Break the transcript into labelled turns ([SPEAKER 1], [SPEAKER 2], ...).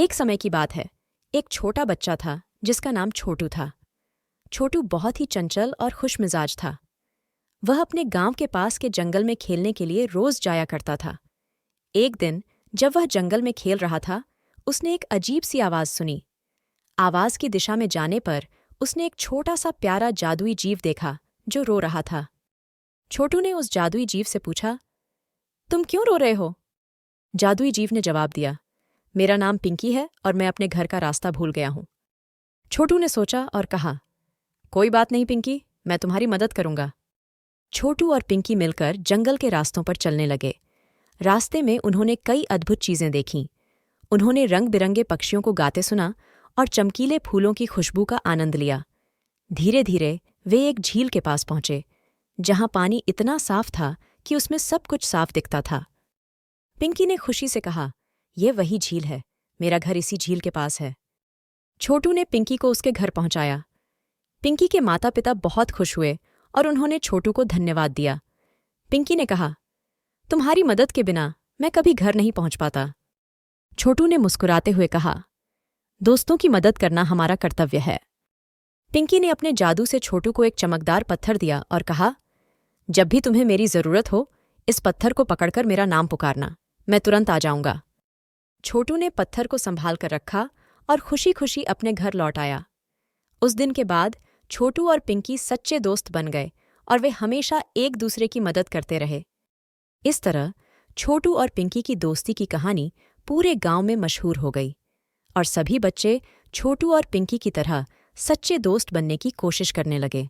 [SPEAKER 1] एक समय की बात है। एक छोटा बच्चा था जिसका नाम छोटू था। छोटू बहुत ही चंचल और खुशमिजाज था। वह अपने गांव के पास के जंगल में खेलने के लिए रोज जाया करता था। एक दिन जब वह जंगल में खेल रहा था, उसने एक अजीब सी आवाज सुनी। आवाज की दिशा में जाने पर उसने एक छोटा सा प्यारा जादुई जीव देखा जो रो रहा था। छोटू ने उस जादुई जीव से पूछा, तुम क्यों रो रहे हो? जादुई जीव ने जवाब दिया, मेरा नाम पिंकी है और मैं अपने घर का रास्ता भूल गया हूं। छोटू ने सोचा और कहा, कोई बात नहीं पिंकी, मैं तुम्हारी मदद करूंगा। छोटू और पिंकी मिलकर जंगल के रास्तों पर चलने लगे। रास्ते में उन्होंने कई अद्भुत चीजें देखीं। उन्होंने रंग बिरंगे पक्षियों को गाते सुना और चमकीले फूलों की खुशबू का आनंद लिया। धीरे धीरे वे एक झील के पास पहुंचे, जहां पानी इतना साफ था कि उसमें सब कुछ साफ दिखता था। पिंकी ने खुशी से कहा, यह वही झील है, मेरा घर इसी झील के पास है। छोटू ने पिंकी को उसके घर पहुंचाया। पिंकी के माता पिता बहुत खुश हुए और उन्होंने छोटू को धन्यवाद दिया। पिंकी ने कहा, तुम्हारी मदद के बिना मैं कभी घर नहीं पहुंच पाता। छोटू ने मुस्कुराते हुए कहा, दोस्तों की मदद करना हमारा कर्तव्य है। पिंकी ने अपने जादू से छोटू को एक चमकदार पत्थर दिया और कहा, जब भी तुम्हें मेरी जरूरत हो, इस पत्थर को पकड़कर मेरा नाम पुकारना, मैं तुरंत आ जाऊंगा। छोटू ने पत्थर को संभाल कर रखा और खुशी खुशी अपने घर लौट आया। उस दिन के बाद छोटू और पिंकी सच्चे दोस्त बन गए और वे हमेशा एक दूसरे की मदद करते रहे। इस तरह छोटू और पिंकी की दोस्ती की कहानी पूरे गांव में मशहूर हो गई और सभी बच्चे छोटू और पिंकी की तरह सच्चे दोस्त बनने की कोशिश करने लगे।